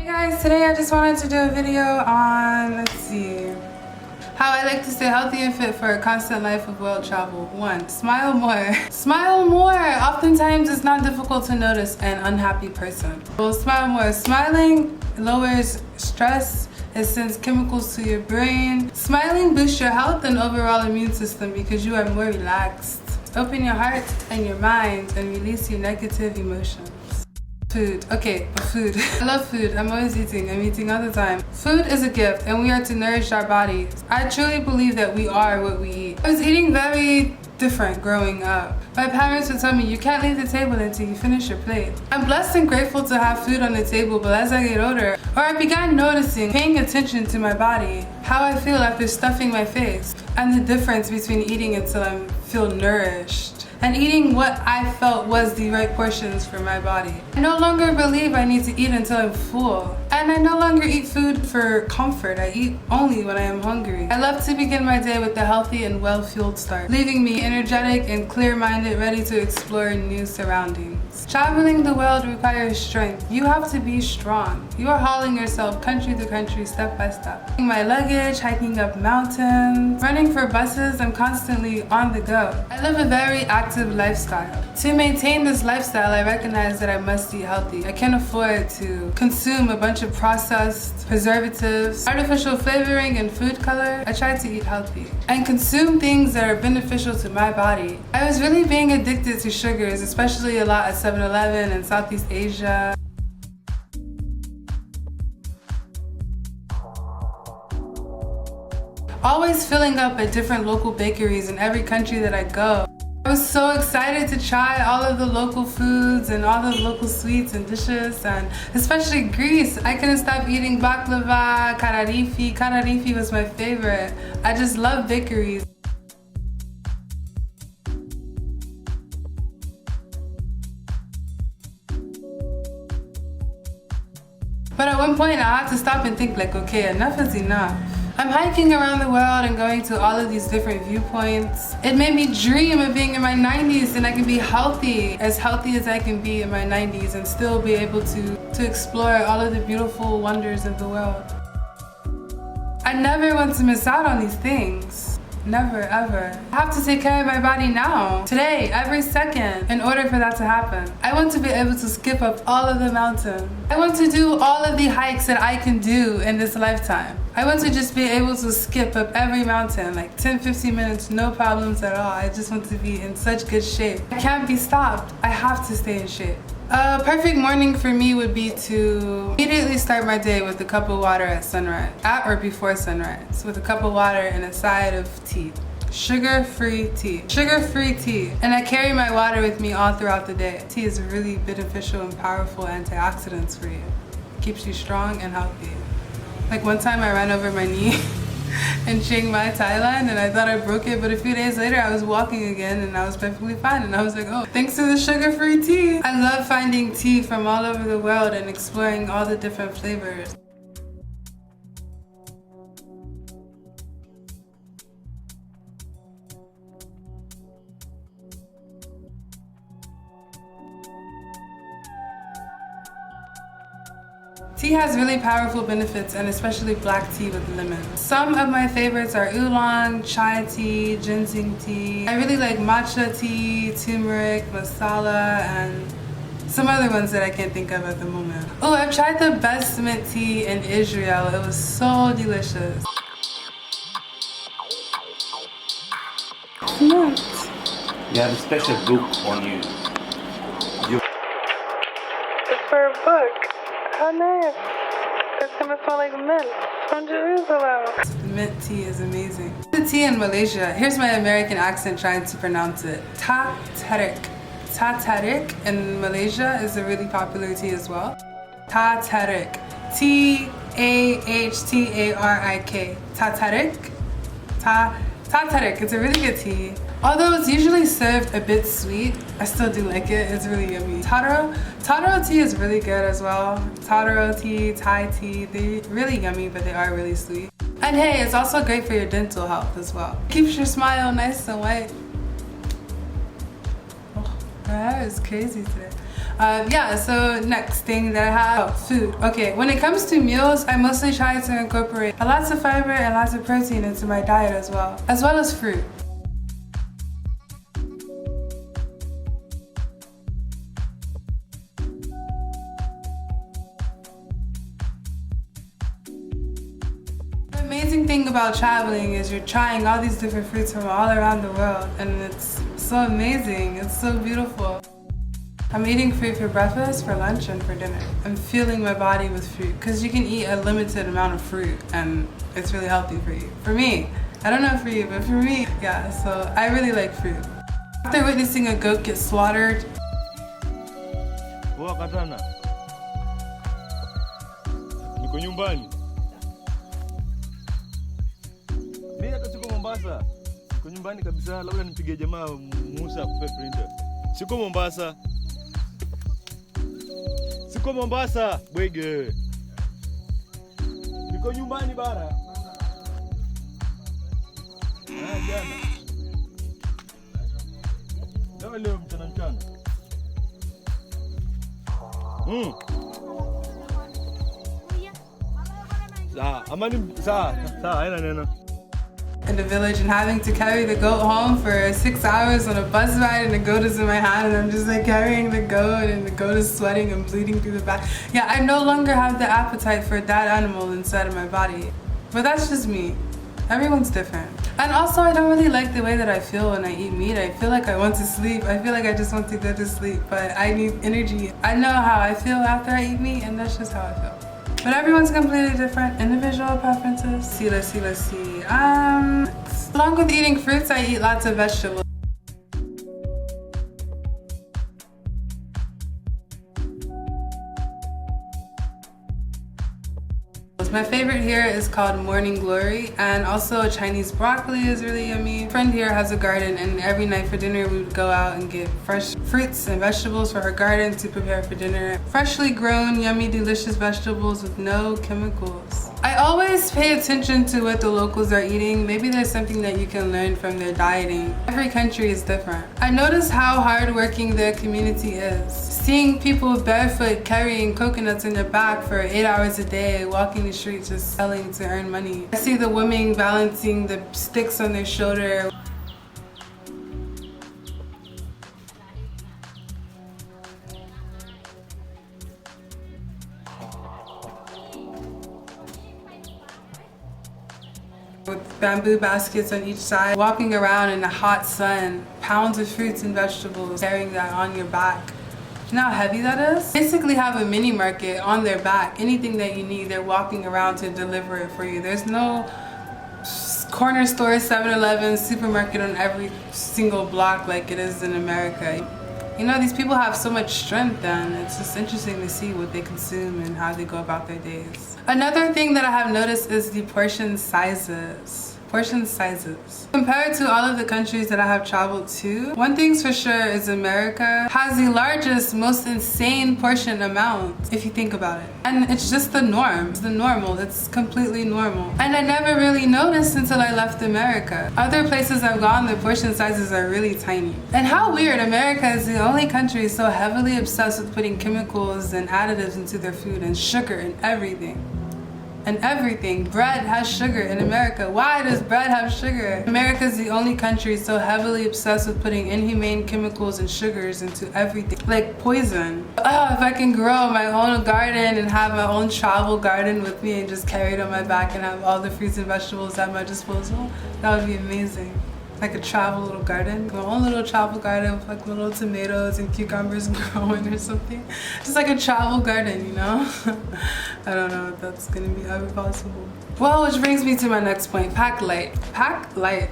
Hey guys, today I just wanted to do a video on, how I like to stay healthy and fit for a constant life of world travel. 1. Smile more. Smile more! Oftentimes it's not difficult to notice an unhappy person. Well, smile more. Smiling lowers stress. It sends chemicals to your brain. Smiling boosts your health and overall immune system because you are more relaxed. Open your heart and your mind and release your negative emotions. Food. Okay, food. I love food. I'm always eating. I'm eating all the time. Food is a gift and we are to nourish our bodies. I truly believe that we are what we eat. I was eating very different growing up. My parents would tell me, you can't leave the table until you finish your plate. I'm blessed and grateful to have food on the table, but as I get older, I began noticing, paying attention to my body, how I feel after stuffing my face, and the difference between eating until I feel nourished and eating what I felt was the right portions for my body. I no longer believe I need to eat until I'm full. And I no longer eat food for comfort. I eat only when I am hungry. I love to begin my day with a healthy and well-fueled start, leaving me energetic and clear-minded, ready to explore new surroundings. Traveling the world requires strength. You have to be strong. You are hauling yourself country to country, step by step. Taking my luggage, hiking up mountains, running for buses, I'm constantly on the go. I live a very active lifestyle. To maintain this lifestyle, I recognize that I must eat healthy. I can't afford to consume a bunch of processed preservatives, artificial flavoring, and food color. I try to eat healthy and consume things that are beneficial to my body. I was really being addicted to sugars, especially a lot at 7-Eleven in Southeast Asia. Always filling up at different local bakeries in every country that I go. I was so excited to try all of the local foods and all the local sweets and dishes, and especially Greece. I couldn't stop eating baklava, kararifi. Kararifi was my favorite. I just love bakeries. But at one point I had to stop and think like, okay, enough is enough. I'm hiking around the world and going to all of these different viewpoints. It made me dream of being in my 90s and I can be healthy as I can be in my 90s and still be able to explore all of the beautiful wonders of the world. I never want to miss out on these things. Never, ever. I have to take care of my body now, today, every second, in order for that to happen. I want to be able to skip up all of the mountains. I want to do all of the hikes that I can do in this lifetime. I want to just be able to skip up every mountain, like 10-15 minutes, no problems at all. I just want to be in such good shape. I can't be stopped. I have to stay in shape. A perfect morning for me would be to immediately start my day with a cup of water at sunrise, at or before sunrise, with a cup of water and a side of tea. Sugar-free tea. Sugar-free tea. And I carry my water with me all throughout the day. Tea is really beneficial and powerful antioxidants for you. Keeps you strong and healthy. Like one time I ran over my knee in Chiang Mai, Thailand, and I thought I broke it, but a few days later I was walking again and I was perfectly fine, and I was like, oh, thanks to the sugar-free tea. I love finding tea from all over the world and exploring all the different flavors. Tea has really powerful benefits, and especially black tea with lemon. Some of my favorites are oolong, chai tea, ginseng tea. I really like matcha tea, turmeric, masala, and some other ones that I can't think of at the moment. Oh, I've tried the best mint tea in Israel. It was so delicious. Mint. You have a special book on you. It's for a book. How nice. It's gonna smell like mint from Jerusalem. The mint tea is amazing. The tea in Malaysia. Here's my American accent trying to pronounce it. Ta tarik. Ta tarik in Malaysia is a really popular tea as well. Ta tarik. Tahtarik. Ta tarik. Ta tarik. It's a really good tea. Although it's usually served a bit sweet, I still do like it. It's really yummy. Taro tea is really good as well. Taro tea, Thai tea, they're really yummy, but they are really sweet. And hey, it's also great for your dental health as well. Keeps your smile nice and white. Oh, my hair is crazy today. Yeah, so next thing that I have, food. Okay, when it comes to meals, I mostly try to incorporate lots of fiber and lots of protein into my diet as well as fruit. The amazing thing about traveling is you're trying all these different fruits from all around the world, and it's so amazing, it's so beautiful. I'm eating fruit for breakfast, for lunch, and for dinner. I'm fueling my body with fruit because you can eat a limited amount of fruit and it's really healthy for you. For me, I don't know for you, but for me, yeah, so I really like fruit. After witnessing a goat get slaughtered, Poa Katana. Niko nyumbani. Mimi hata siko Mombasa. Niko nyumbani kabisa, labda nipige jamaa Musa akupe printer. Siko Mombasa. Siko Mombasa, bwege. Niko nyumbani bara. Jana. Leo leo mchana. Haina neno. In the village and having to carry the goat home for 6 hours on a bus ride, and the goat is in my hand and I'm just like carrying the goat and the goat is sweating and bleeding through the back. Yeah, I no longer have the appetite for that animal inside of my body. But that's just me. Everyone's different. And also I don't really like the way that I feel when I eat meat. I feel like I want to sleep. I feel like I just want to go to sleep, but I need energy. I know how I feel after I eat meat, and that's just how I feel. But everyone's completely different, individual preferences. Let's see. Along with eating fruits, I eat lots of vegetables. My favorite here is called Morning Glory, and also Chinese broccoli is really yummy. A friend here has a garden, and every night for dinner we would go out and get fresh fruits and vegetables for her garden to prepare for dinner. Freshly grown, yummy, delicious vegetables with no chemicals. I always pay attention to what the locals are eating. Maybe there's something that you can learn from their dieting. Every country is different. I notice how hardworking their community is. Seeing people barefoot carrying coconuts in their back for 8 hours a day, walking the streets just selling to earn money. I see the women balancing the sticks on their shoulder. With bamboo baskets on each side, walking around in the hot sun, pounds of fruits and vegetables, carrying that on your back. You know how heavy that is? Basically have a mini market on their back. Anything that you need, they're walking around to deliver it for you. There's no corner store, 7-Eleven, supermarket on every single block like it is in America. You know, these people have so much strength, and it's just interesting to see what they consume and how they go about their days. Another thing that I have noticed is the portion sizes. Compared to all of the countries that I have traveled to, one thing's for sure is America has the largest, most insane portion amount, if you think about it. And it's just the norm. It's the normal. It's completely normal. And I never really noticed until I left America. Other places I've gone, the portion sizes are really tiny. And how weird, America is the only country so heavily obsessed with putting chemicals and additives into their food and sugar and everything. And everything. Bread has sugar in America. Why does bread have sugar? America is the only country so heavily obsessed with putting inhumane chemicals and sugars into everything. Like poison. Oh, if I can grow my own garden and have my own travel garden with me and just carry it on my back and have all the fruits and vegetables at my disposal, that would be amazing. Like a travel little garden, my own little travel garden with like little tomatoes and cucumbers growing or something. Just like a travel garden, you know? I don't know if that's gonna be ever possible. Well, which brings me to my next point, pack light. Pack light.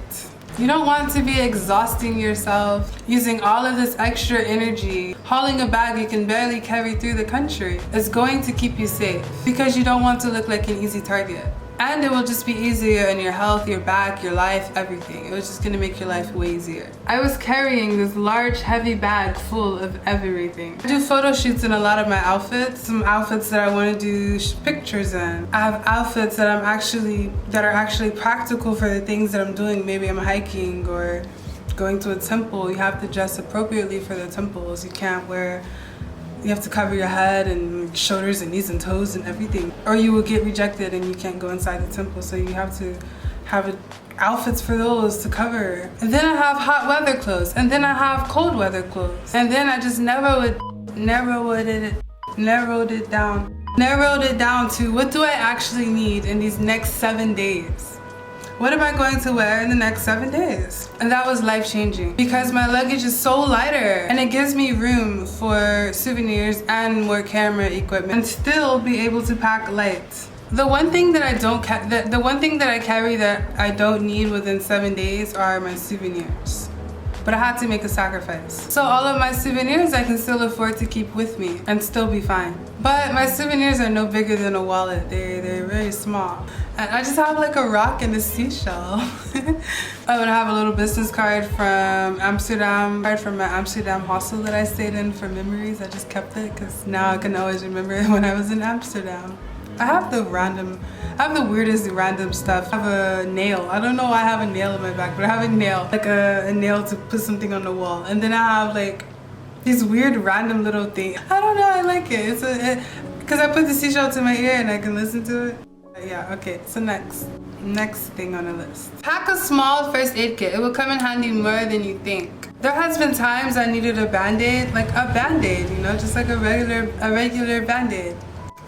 You don't want to be exhausting yourself, using all of this extra energy, hauling a bag you can barely carry through the country. It's going to keep you safe because you don't want to look like an easy target. And it will just be easier in your health, your back, your life, everything. It was just gonna make your life way easier. I was carrying this large, heavy bag full of everything. I do photo shoots in a lot of my outfits. Some outfits that I wanna do pictures in. I have outfits that are actually practical for the things that I'm doing. Maybe I'm hiking or going to a temple. You have to dress appropriately for the temples. You can't wear You have to cover your head and shoulders and knees and toes and everything, or you will get rejected and you can't go inside the temple. So you have to have outfits for those to cover. And then I have hot weather clothes, and then I have cold weather clothes, and then I just narrowed it down to what do I actually need in these next 7 days. What am I going to wear in the next 7 days? And that was life-changing because my luggage is so lighter and it gives me room for souvenirs and more camera equipment and still be able to pack light. The one thing that I carry that I don't need within 7 days are my souvenirs. But I had to make a sacrifice. So all of my souvenirs I can still afford to keep with me and still be fine. But my souvenirs are no bigger than a wallet. They're very small. And I just have like a rock and a seashell. I'm gonna have a little business card from Amsterdam, from my Amsterdam hostel that I stayed in for memories. I just kept it because now I can always remember when I was in Amsterdam. I have the weirdest random stuff. I have a nail. I don't know why I have a nail in my back, but I have a nail. Like a nail to put something on the wall. And then I have like these weird random little things. I don't know, I like it. Because I put the seashell to my ear and I can listen to it. Yeah, okay, so next thing on the list. Pack a small first aid kit. It will come in handy more than you think. There has been times I needed a band-aid, like a band-aid, you know, just like a regular band-aid.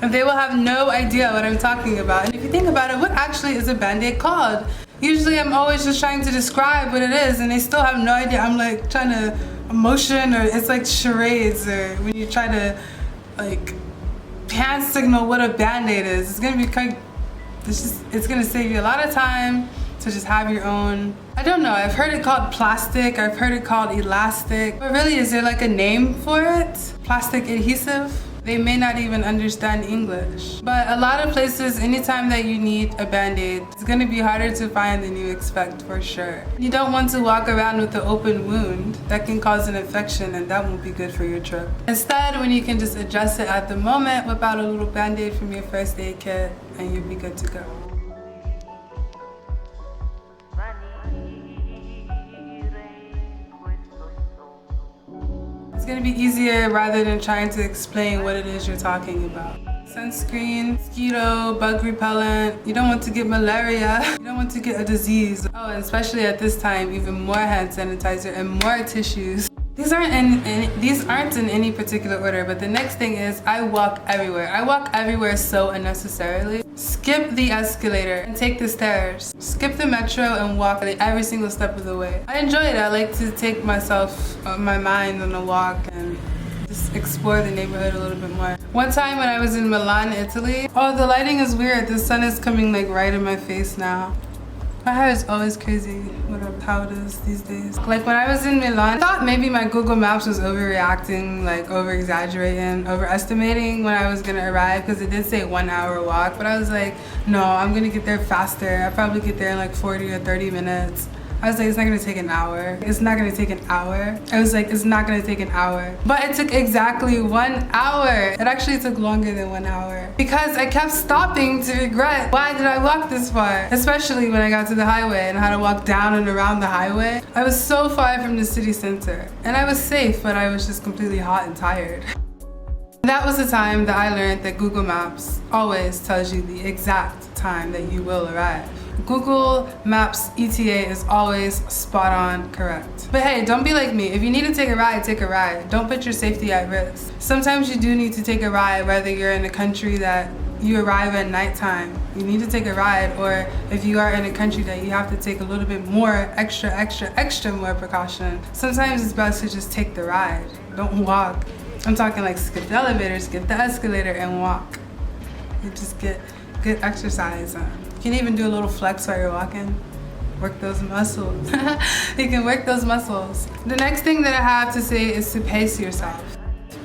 And they will have no idea what I'm talking about. And if you think about it, what actually is a band-aid called? Usually I'm always just trying to describe what it is and they still have no idea. I'm like trying to motion, or it's like charades, or when you try to like hand signal what a band-aid is. It's gonna be it's gonna save you a lot of time to just have your own. I don't know, I've heard it called plastic, I've heard it called elastic. But really, is there like a name for it? Plastic adhesive? They may not even understand English. But a lot of places, anytime that you need a band-aid, it's gonna be harder to find than you expect for sure. You don't want to walk around with an open wound that can cause an infection, and that won't be good for your trip. Instead, when you can just adjust it at the moment, whip out a little band-aid from your first aid kit, and you'll be good to go. It's gonna be easier rather than trying to explain what it is you're talking about. Sunscreen, mosquito, bug repellent. You don't want to get malaria. You don't want to get a disease. Oh, and especially at this time, even more hand sanitizer and more tissues. These aren't in any particular order, but the next thing is I walk everywhere. I walk everywhere so unnecessarily. Skip the escalator and take the stairs. Skip the metro and walk every single step of the way. I enjoy it. I like to take my mind on a walk and just explore the neighborhood a little bit more. One time when I was in Milan, Italy, oh, the lighting is weird. The sun is coming like right in my face now. My hair is always crazy how it is these days. Like when I was in Milan, I thought maybe my Google Maps was overreacting, like over-exaggerating, overestimating when I was gonna arrive, because it did say 1 hour walk, but I was like, no, I'm gonna get there faster. I'll probably get there in like 40 or 30 minutes. I was like, it's not gonna take an hour. It's not gonna take an hour. I was like, it's not gonna take an hour. But it took exactly 1 hour. It actually took longer than 1 hour because I kept stopping to regret, why did I walk this far? Especially when I got to the highway and had to walk down and around the highway. I was so far from the city center and I was safe, but I was just completely hot and tired. That was the time that I learned that Google Maps always tells you the exact time that you will arrive. Google Maps ETA is always spot on correct. But hey, don't be like me. If you need to take a ride, take a ride. Don't put your safety at risk. Sometimes you do need to take a ride, whether you're in a country that you arrive at nighttime. You need to take a ride, or if you are in a country that you have to take a little bit more extra more precaution. Sometimes it's best to just take the ride. Don't walk. I'm talking like skip the elevator, skip the escalator, and walk. You just get good exercise on. You can even do a little flex while you're walking. Work those muscles. You can work those muscles. The next thing that I have to say is to pace yourself.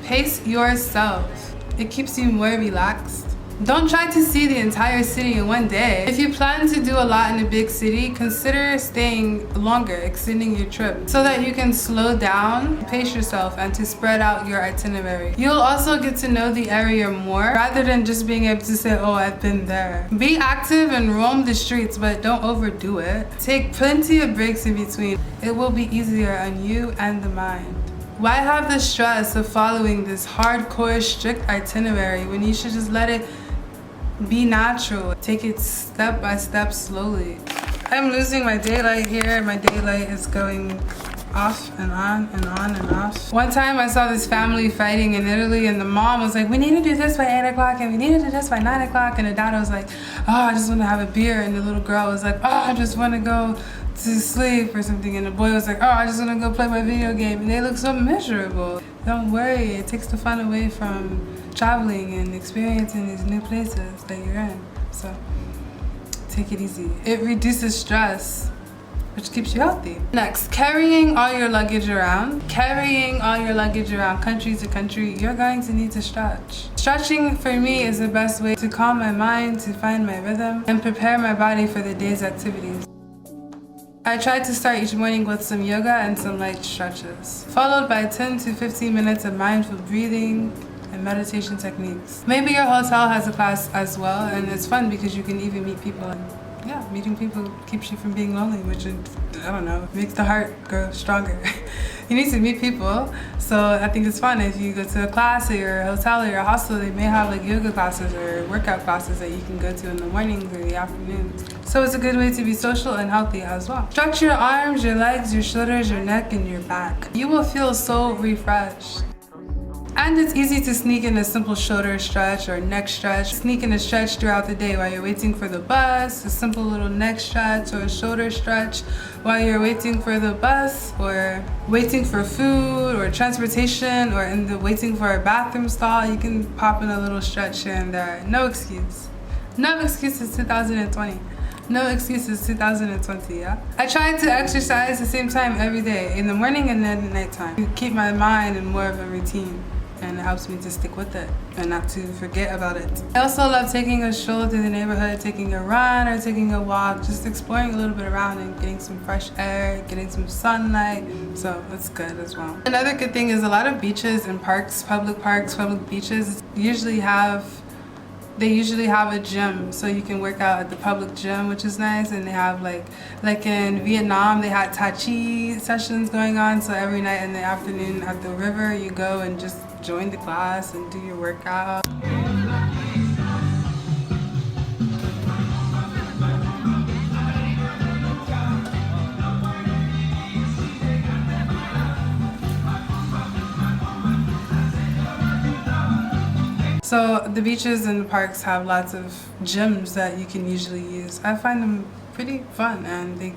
Pace yourself. It keeps you more relaxed. Don't try to see the entire city in one day. If you plan to do a lot in a big city, consider staying longer, extending your trip, so that you can slow down, pace yourself, and to spread out your itinerary. You'll also get to know the area more, rather than just being able to say, oh, I've been there. Be active and roam the streets, but don't overdo it. Take plenty of breaks in between. It will be easier on you and the mind. Why have the stress of following this hardcore, strict itinerary when you should just let it be natural? Take it step by step, slowly. I'm losing my daylight here. My daylight is going off and on and on and off. One time I saw this family fighting in Italy, and the mom was like, we need to do this by 8 o'clock and we need to do this by 9 o'clock. And the dad was like, oh, I just want to have a beer. And the little girl was like, oh, I just want to go to sleep or something. And the boy was like, oh, I just want to go play my video game. And they look so miserable. Don't worry, it takes the fun away from traveling and experiencing these new places that you're in. So take it easy. It reduces stress, which keeps you healthy. Next, carrying all your luggage around. Carrying all your luggage around country to country, you're going to need to stretch. Stretching for me is the best way to calm my mind, to find my rhythm, and prepare my body for the day's activities. I try to start each morning with some yoga and some light stretches, followed by 10 to 15 minutes of mindful breathing and meditation techniques. Maybe your hotel has a class as well, and it's fun because you can even meet people. And yeah, meeting people keeps you from being lonely, which, I don't know, makes the heart grow stronger. You need to meet people, so I think it's fun if you go to a class or your hotel or your hostel. They may have like yoga classes or workout classes that you can go to in the mornings or the afternoons. So it's a good way to be social and healthy as well. Stretch your arms, your legs, your shoulders, your neck, and your back. You will feel so refreshed. And it's easy to sneak in a simple shoulder stretch or neck stretch. Sneak in a stretch throughout the day while you're waiting for the bus, a simple little neck stretch or a shoulder stretch while you're waiting for the bus or waiting for food or transportation or waiting for a bathroom stall. You can pop in a little stretch here and there. No excuse. No excuses 2020. No excuses 2020, yeah? I try to exercise the same time every day, in the morning and then at nighttime. To keep my mind in more of a routine, and it helps me to stick with it and not to forget about it. I also love taking a stroll through the neighborhood, taking a run or taking a walk, just exploring a little bit around and getting some fresh air, getting some sunlight, so that's good as well. Another good thing is a lot of beaches and parks, public beaches, usually have a gym, so you can work out at the public gym, which is nice. And they have like in Vietnam, they had Tai Chi sessions going on, so every night in the afternoon at the river you go and just join the class and do your workout. So the beaches and the parks have lots of gyms that you can usually use. I find them pretty fun, and they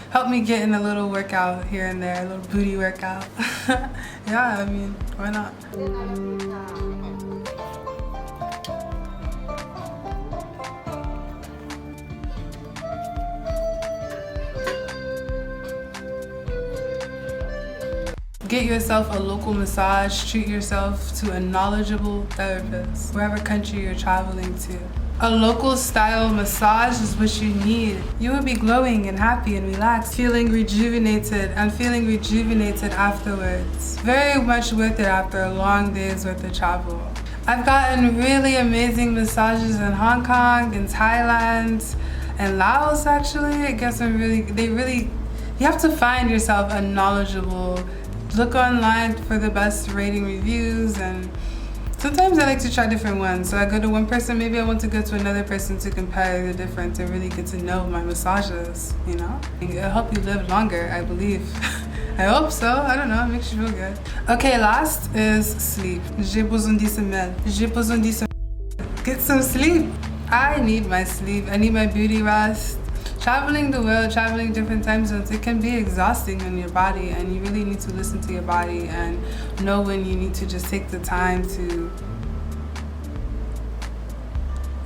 help me get in a little workout here and there, a little booty workout. Yeah, I mean, why not? Get yourself a local massage, treat yourself to a knowledgeable therapist, wherever country you're traveling to. A local style massage is what you need. You will be glowing and happy and relaxed, feeling rejuvenated afterwards. Very much worth it after a long day's worth of travel. I've gotten really amazing massages in Hong Kong, in Thailand, and Laos actually. I guess you have to find yourself a knowledgeable. Look online for the best rating reviews, and sometimes I like to try different ones. So I go to one person, maybe I want to go to another person to compare the difference and really get to know my massages, you know? It'll help you live longer, I believe. I hope so, I don't know, it makes you feel good. Okay, last is sleep. J'ai besoin de sommeil. Get some sleep. I need my sleep, I need my beauty rest. Traveling the world, traveling different time zones, it can be exhausting on your body, and you really need to listen to your body and know when you need to just take the time to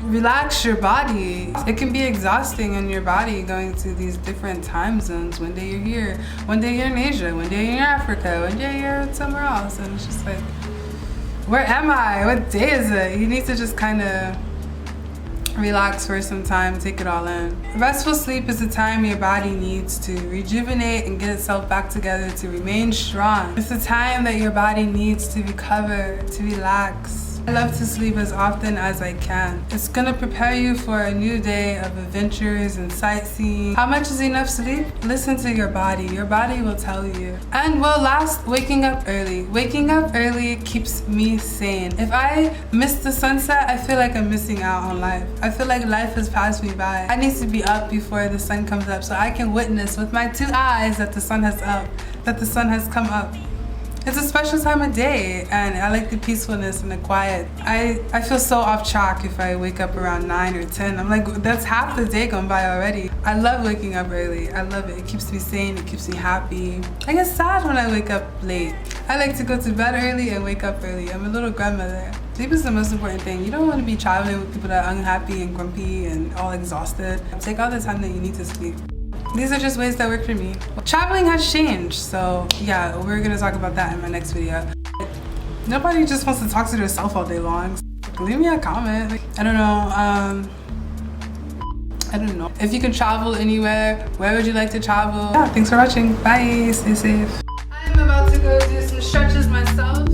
relax your body. It can be exhausting on your body going to these different time zones. One day you're here, one day you're in Asia, one day you're in Africa, one day you're somewhere else, and it's just like, where am I? What day is it? You need to just kind of relax for some time, take it all in. Restful sleep is the time your body needs to rejuvenate and get itself back together to remain strong. It's the time that your body needs to recover, to relax, I love to sleep as often as I can. It's gonna prepare you for a new day of adventures and sightseeing. How much is enough sleep? Listen to your body. Your body will tell you. And well, last, waking up early. Waking up early keeps me sane. If I miss the sunset, I feel like I'm missing out on life. I feel like life has passed me by. I need to be up before the sun comes up so I can witness with my 2 eyes that the sun has come up. It's a special time of day, and I like the peacefulness and the quiet. I feel so off track if I wake up around 9 or 10. I'm like, that's half the day gone by already. I love waking up early. I love it. It keeps me sane. It keeps me happy. I get sad when I wake up late. I like to go to bed early and wake up early. I'm a little grandmother. Sleep is the most important thing. You don't want to be traveling with people that are unhappy and grumpy and all exhausted. Take all the time that you need to sleep. These are just ways that work for me. Traveling has changed, so yeah, we're gonna talk about that in my next video. Nobody just wants to talk to themselves all day long. Leave me a comment. I don't know. If you could travel anywhere, where would you like to travel? Yeah, thanks for watching. Bye, stay safe. I'm about to go do some stretches myself.